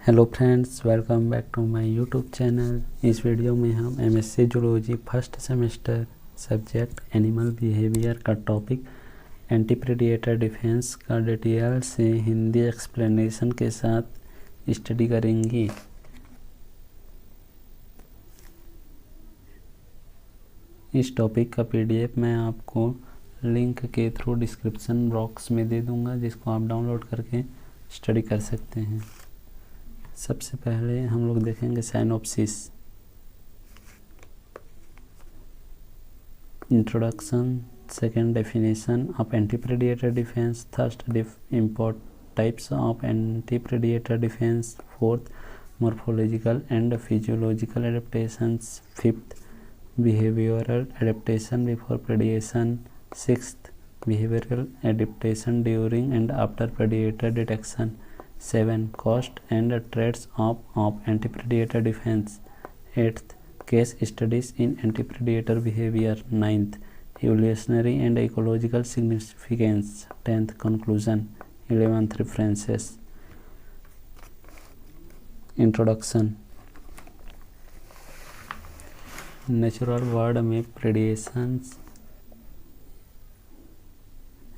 Hello friends, welcome back to my YouTube channel. इस video में हम MSc zoology first semester subject animal behaviour का topic anti predator defence का detail से Hindi explanation के साथ स्टडी करेंगे। इस टॉपिक का पीडीएफ मैं आपको लिंक के थ्रू डिस्क्रिप्शन बॉक्स में दे दूंगा, जिसको आप डाउनलोड करके स्टडी कर सकते हैं। सबसे पहले हम लोग देखेंगे synopsis. Introduction, second definition of anti predator defence, third import types of anti predator defence, fourth morphological and physiological adaptations, fifth behavioural adaptation before predation, sixth behavioural adaptation during and after predator detection, 7. Cost and threats of anti-predator defense. 8th. Case studies in anti-predator behavior. 9th. Evolutionary and ecological significance. 10th. Conclusion. 11th. References. Introduction. Natural world में प्रेडिएशंस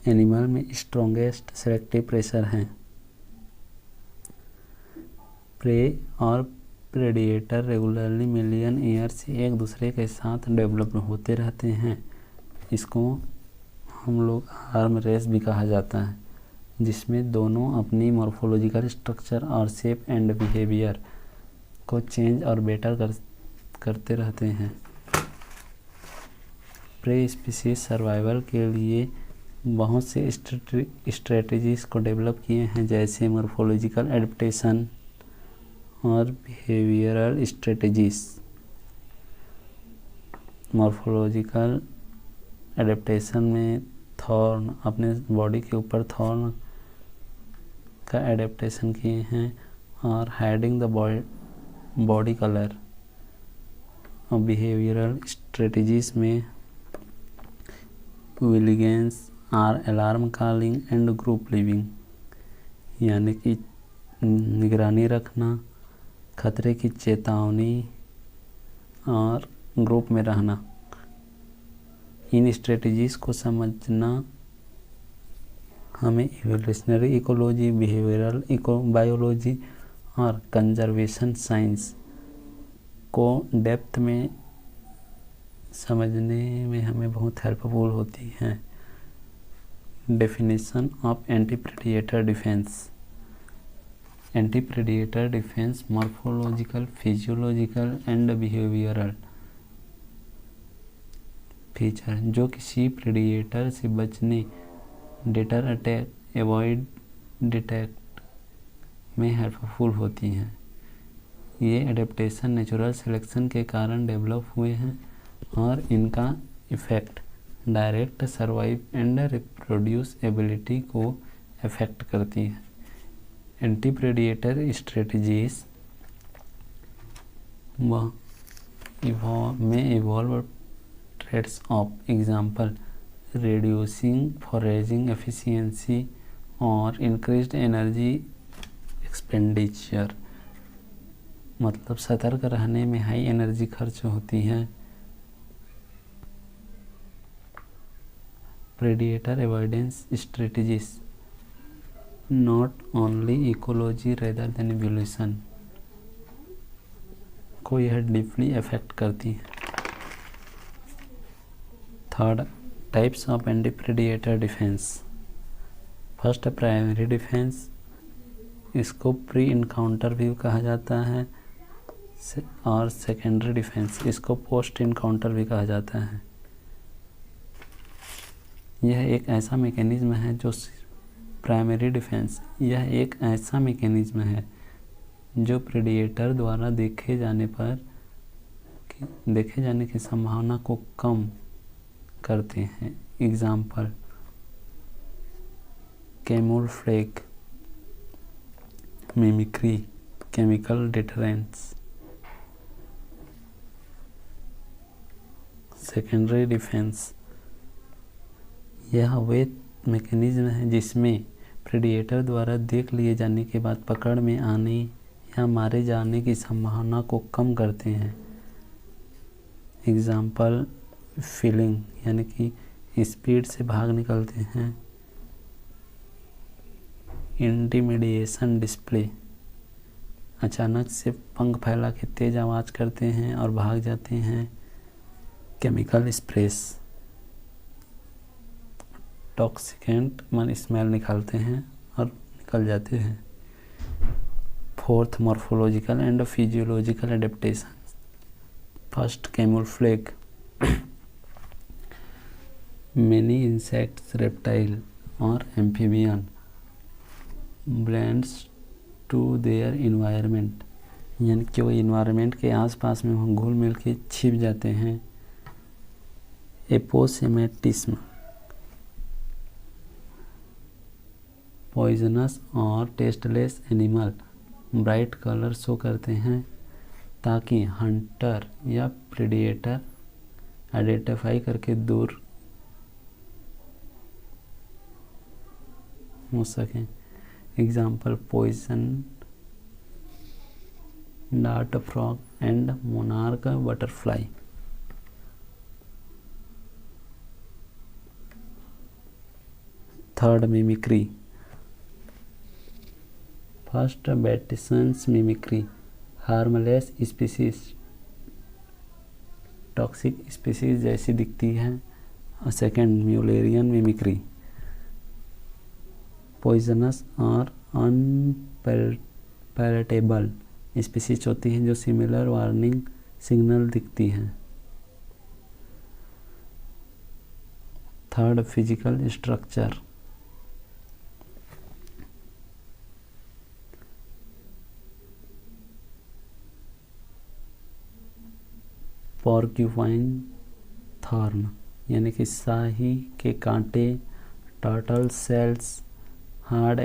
animal में strongest selective pressure हैं। Pray और predator regularly million year से एक दूसरे के साथ develop होते रहते हैं। इसको हम लोग आर्म रेस भी कहा जाता है, जिसमें दोनों अपनी मॉर्फोलॉजिकल स्ट्रक्चर और शेप एंड बिहेवियर को चेंज और बेटर करते रहते हैं। प्रे स्पीशीज सर्वाइवल के लिए बहुत से स्ट्रेटजीज को डेवलप किए हैं, जैसे मॉर्फोलॉजिकल एडेप्टेशन और बिहेवियरल स्ट्रेटजीज। मॉर्फोलॉजिकल एडेप्टेशन में थॉर्न, अपने बॉडी के ऊपर थॉर्न का एडेप्टेशन किए हैं, और हाइडिंग द बॉडी कलर। और बिहेवियरल स्ट्रेटजीज में विजिलेंस और alarm calling and group living, यानी कि निगरानी रखना, खतरे की चेतावनी और ग्रुप में रहना। इन स्ट्रेटजीज को समझना हमें इवोल्यूशनरी इकोलॉजी, बिहेवियरल बायोलॉजी और कंजर्वेशन साइंस को डेप्थ में समझने में हमें बहुत हेल्पफुल होती है। Definition of anti predator defence. Anti predator defence morphological, physiological and behavioural feature जो किसी प्रेडिएटर से बचने, डेटर अटैक, एवॉइड डिटेक्ट में हेल्पफुल होती हैं। ये एडेप्टेशन नेचुरल सिलेक्शन के कारण डेवलप हुए हैं, और इनका effect direct survive and reproduce ability को अफेक्ट करती है। एंटी प्रेडिएटर स्ट्रेटजीज में evolve trades off example reducing foraging efficiency और इंक्रीज्ड एनर्जी एक्सपेंडिचर, मतलब सतर्क रहने में हाई एनर्जी खर्च होती है। Predator avoidance strategies not only ecology rather than evolution को यह डीपली अफेक्ट करती है। Third, types of anti predator defence. First, primary defence, इसको प्री इनकाउंटर भी कहा जाता है, और सेकेंडरी डिफेंस, इसको पोस्ट इनकाउंटर भी कहा जाता है। यह एक ऐसा मैकेनिज्म है जो प्राइमरी डिफेंस, यह एक ऐसा मैकेनिज्म है जो प्रेडिएटर द्वारा देखे जाने की संभावना को कम करते हैं। Example, camouflage, mimicry, chemical deterrents. Secondary defence, यह वे मैकेनिज्म है जिसमें प्रेडिएटर द्वारा देख लिए जाने के बाद पकड़ में आने या मारे जाने की संभावना को कम करते हैं। एग्जाम्पल फीलिंग यानी कि स्पीड से भाग निकलते हैं। इंटिमिडेशन डिस्प्ले अचानक से पंख फैला के तेज आवाज़ करते हैं और भाग जाते हैं। केमिकल स्प्रेस टॉक्सिकेंट मन स्मेल निकालते हैं और निकल जाते हैं। Fourth morphological and physiological adaptation. First camouflage many insects reptile और amphibian blends to their environment यानी कि वो इन्वायरमेंट के आसपास में वो घुल मिल के छिप जाते हैं। एपोसेमेटिज्म पॉइजनस और tasteless animal bright colour show करते हैं ताकि हंटर या प्रेडिएटर आइडेंटिफाई करके दूर हो सकें। Example poison dart frog and monarch butterfly. Third mimicry. First Batesian mimicry harmless species toxic species जैसी दिखती है। और सेकेंड म्यूलेरियन मिमिक्री पॉइजनस और अनपैरेटेबल स्पीसीज होती हैं जो सिमिलर वार्निंग सिग्नल दिखती हैं। Third physical structure porcupine thorn यानी कि शाही के कांटे। Turtle shells hard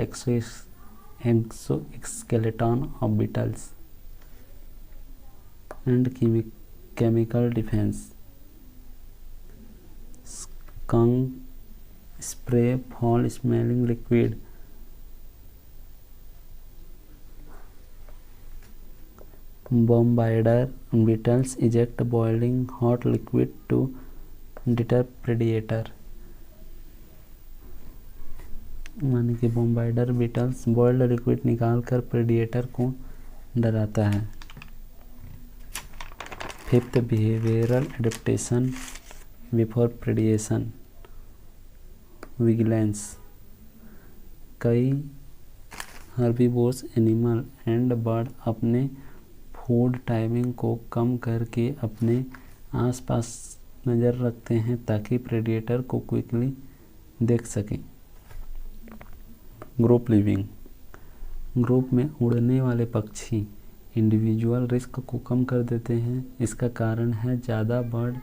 exoskeleton of beetles and chemical defence. Skunk spray foul smelling liquid Bombardier beetles eject boiling hot liquid to deter predator माने कि bombardier beetles boiled liquid निकालकर predator को डराता है। Fifth behavioural adaptation before predation vigilance. कई herbivores animal and bird अपने food timing को कम करके अपने आसपास नज़र रखते हैं ताकि प्रेडिएटर को क्विकली देख सकें। ग्रुप लिविंग ग्रुप में उड़ने वाले पक्षी इंडिविजुअल रिस्क को कम कर देते हैं। इसका कारण है ज़्यादा बर्ड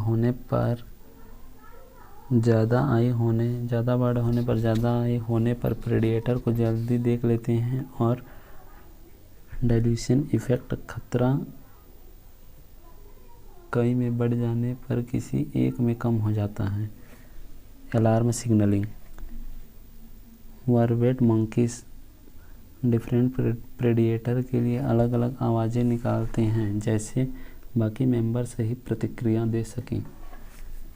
होने पर ज़्यादा आई होने पर प्रेडिएटर को जल्दी देख लेते हैं और डाइल्यूशन इफेक्ट खतरा कई में बढ़ जाने पर किसी एक में कम हो जाता है। Alarm signalling vervet monkeys different predator के लिए अलग अलग आवाज़ें निकालते हैं जैसे बाकी मेंबर सही प्रतिक्रिया दे सकें।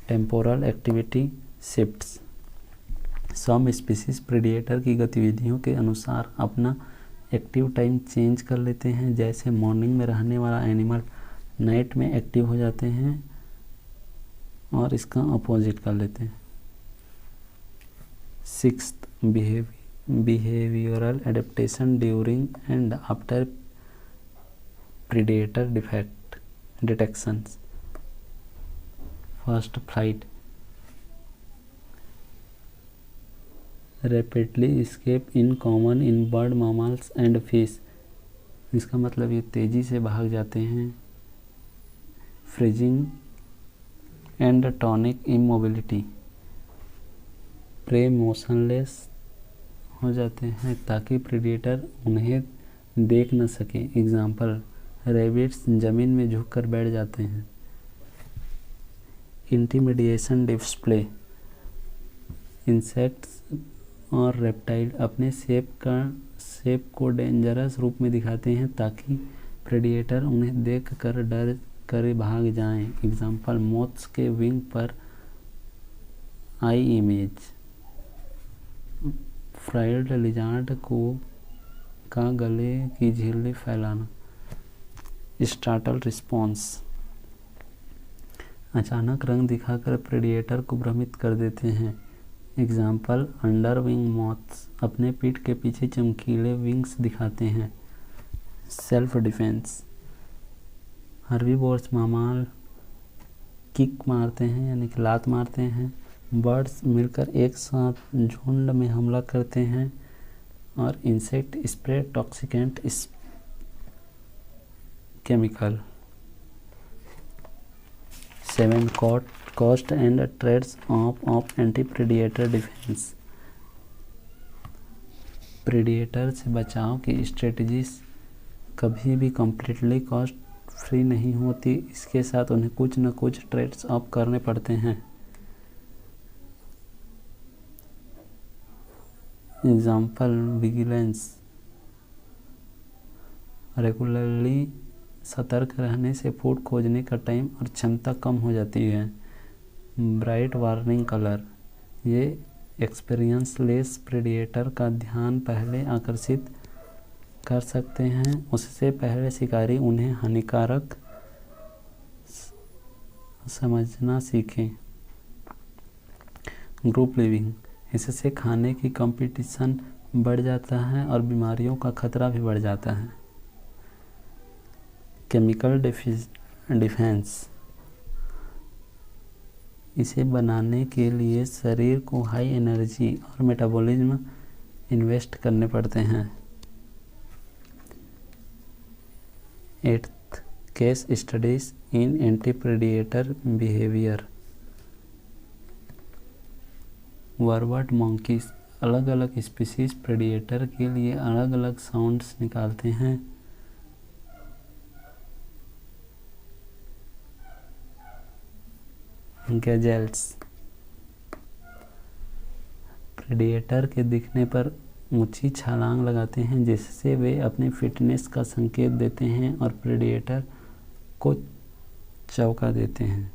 Temporal activity shifts some species predator की गतिविधियों के अनुसार अपना एक्टिव टाइम चेंज कर लेते हैं। जैसे मॉर्निंग में रहने वाला एनिमल नाइट में एक्टिव हो जाते हैं और इसका अपोजिट कर लेते हैं। Sixth behavioural adaptation during and after predator detections. First flight rapidly escape in common in bird mammals and fish. इसका मतलब ये तेज़ी से भाग जाते हैं। Freezing and tonic immobility prey motionless हो जाते हैं ताकि प्रेडेटर उन्हें देख न सके। एग्जाम्पल रैबिट्स ज़मीन में झुककर बैठ जाते हैं। इंटिमिडेशन डिस्प्ले इंसेक्ट्स और रेप्टाइल अपने शेप को डेंजरस रूप में दिखाते हैं ताकि प्रेडिएटर उन्हें देखकर डर कर भाग जाएं। एग्जाम्पल, मोथ्स के विंग पर आई इमेज, फ्राइड लिजार्ड का गले की झिल्ली फैलाना। स्टार्टल रिस्पॉन्स, अचानक रंग दिखाकर प्रेडिएटर को भ्रमित कर देते हैं। एग्जाम्पल, अंडर विंग मॉथ्स अपने पीठ के पीछे चमकीले विंग्स दिखाते हैं। सेल्फ डिफेंस, हर्बीवोर्स मामाल किक मारते हैं यानी कि लात मारते हैं। बर्ड्स मिलकर एक साथ झुंड में हमला करते हैं। और insect spray toxicant chemical. 7 cost and trades of anti predator defence. Predator से बचाव की स्ट्रेटजीज कभी भी कम्प्लीटली कॉस्ट फ्री नहीं होती, इसके साथ उन्हें कुछ न कुछ ट्रेड्स ऑफ करने पड़ते हैं। एग्जाम्पल, विजिलेंस, रेगुलरली सतर्क रहने से फूड खोजने का टाइम और क्षमता कम हो जाती है। ब्राइट वार्निंग कलर, ये एक्सपीरियंसलेस प्रेडिएटर का ध्यान पहले आकर्षित कर सकते हैं, उससे पहले शिकारी उन्हें हानिकारक समझना सीखें। ग्रुप लिविंग, इससे खाने की कंपटीशन बढ़ जाता है और बीमारियों का खतरा भी बढ़ जाता है। केमिकल डिफेंस, इसे बनाने के लिए शरीर को हाई एनर्जी और मेटाबॉलिज्म इन्वेस्ट करने पड़ते हैं। 8th, case studies in anti predator behaviour. Vervet monkeys अलग अलग स्पीसीज प्रेडिएटर के लिए अलग अलग साउंड्स निकालते हैं। गैजेल्स प्रेडिएटर के दिखने पर ऊंची छलांग लगाते हैं, जिससे वे अपनी फिटनेस का संकेत देते हैं और प्रेडिएटर को चौंका देते हैं।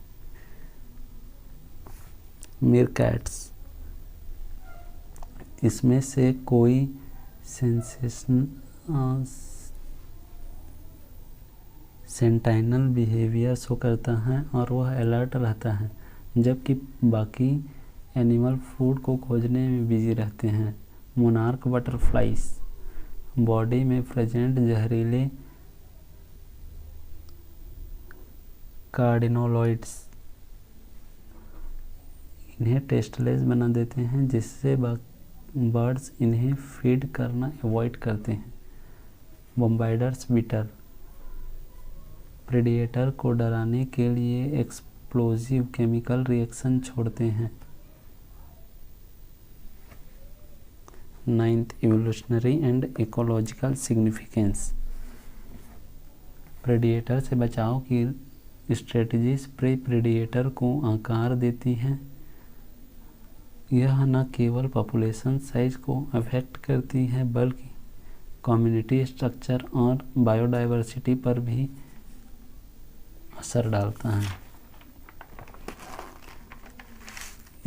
मीरकैट्स, इसमें से कोई सेंटाइनल बिहेवियर शो करता है और वह अलर्ट रहता है, जबकि बाकी एनिमल फूड को खोजने में बिजी रहते हैं। मोनार्क बटरफ्लाइज, बॉडी में प्रेजेंट जहरीले कार्डिनोलॉइड्स इन्हें टेस्टलेस बना देते हैं, जिससे बर्ड्स इन्हें फीड करना अवॉइड करते हैं। बॉम्बाइडर्स बीटर, प्रेडिएटर को डराने के लिए एक्सप्लोजिव केमिकल रिएक्शन छोड़ते हैं। 9th, evolutionary and ecological significance. Predator से बचाव की स्ट्रेटजीज प्रे प्रेडिएटर को आकार देती हैं। यह न केवल पॉपुलेशन साइज को अफेक्ट करती है बल्कि कम्युनिटी स्ट्रक्चर और बायोडाइवर्सिटी पर भी असर डालता है।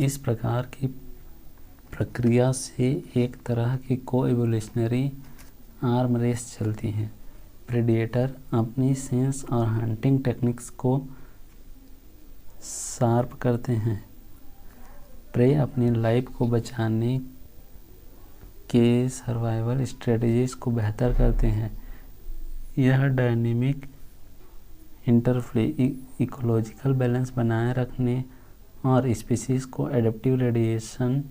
इस प्रकार की प्रक्रिया से एक तरह की को-इवोल्यूशनरी आर्म रेस चलती है। प्रेडिएटर अपनी सेंस और हंटिंग टेक्निक्स को शार्प करते हैं। प्रे अपनी लाइफ को बचाने के सर्वाइवल स्ट्रेटजीज को बेहतर करते हैं। यह डायनेमिक इंटरप्ले इकोलॉजिकल बैलेंस बनाए रखने और स्पीसीज को एडेप्टिव रेडिएशन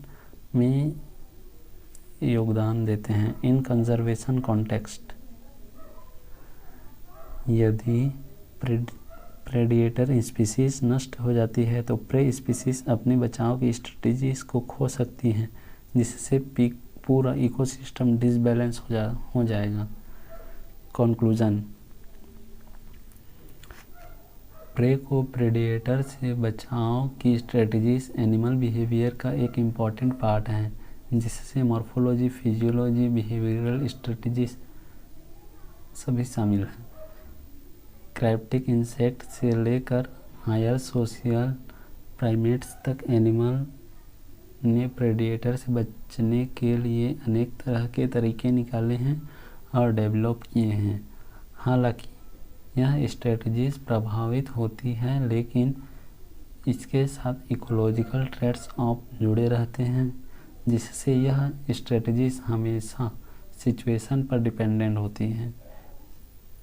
में योगदान देते हैं। इन कंजर्वेशन कॉन्टेक्स्ट, यदि प्रेडिएटर स्पीसीज नष्ट हो जाती है तो प्रे स्पीसीज अपनी बचाव की स्ट्रेटजीज को खो सकती हैं, जिससे पूरा इकोसिस्टम डिसबैलेंस हो जाएगा। कंक्लूजन, प्रे को प्रेडिएटर से बचाव की स्ट्रेटजीज एनिमल बिहेवियर का एक इम्पॉर्टेंट पार्ट हैं, जिससे मॉर्फोलॉजी, फिजियोलॉजी, बिहेवियरल स्ट्रेटजीज सभी शामिल हैं। क्रायोप्टिक इंसेक्ट से लेकर हायर सोशल प्राइमेट्स तक एनिमल ने प्रेडिएटर से बचने के लिए अनेक तरह के तरीके निकाले हैं और डेवलप किए हैं। हालांकि यह स्ट्रेटजीज प्रभावित होती हैं, लेकिन इसके साथ इकोलॉजिकल ट्रेड्स ऑफ जुड़े रहते हैं, जिससे यह स्ट्रेटजीज हमेशा सिचुएशन पर डिपेंडेंट होती हैं।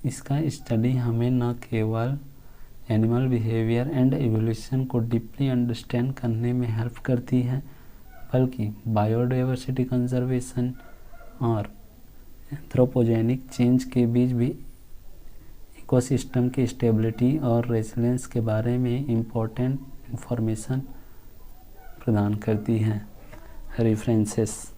इसका स्टडी हमें न केवल एनिमल बिहेवियर एंड एवोल्यूशन को डीपली अंडरस्टैंड करने में हेल्प करती है, बल्कि बायोडाइवर्सिटी कंजर्वेशन और एंथ्रोपोजेनिक चेंज के बीच भी इकोसिस्टम की स्टेबिलिटी और रेजिलियंस के बारे में इम्पोर्टेंट इंफॉर्मेशन प्रदान करती है। रेफरेंसेस